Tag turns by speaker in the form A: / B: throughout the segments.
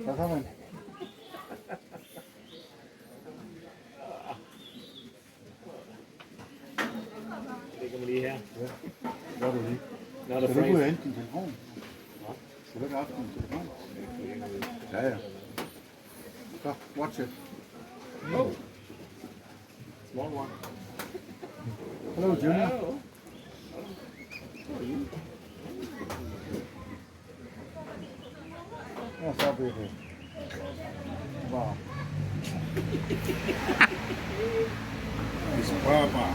A: Hvad så, man?
B: Det kommer lige her.
A: Ja, gør du lige.
B: Not
A: Skal du ikke ud og
B: afraid.
A: hente din telefon? Skal du ikke have din telefon? Ja, ja. Så, watch it.
B: Oh. Small one.
A: Hello, Junior.
B: Oh.
A: What's up, baby? Wow. It's Papa.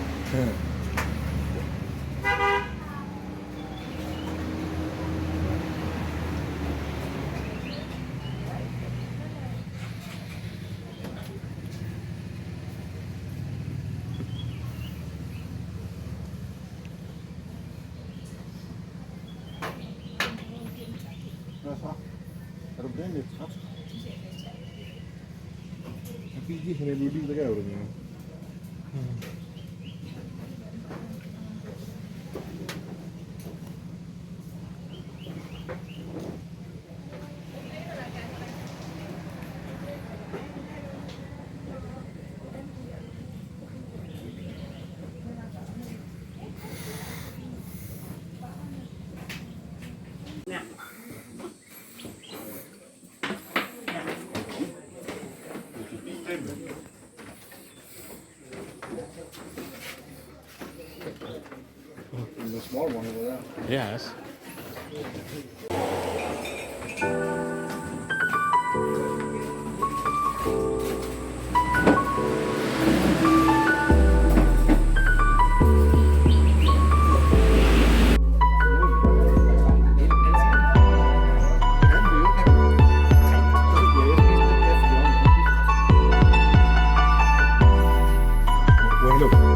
A: Hvad så? Er du blevet lidt træt?
C: Jag fick inte det med bilder av det.
A: The small one over there.
B: Yes.
C: Bueno.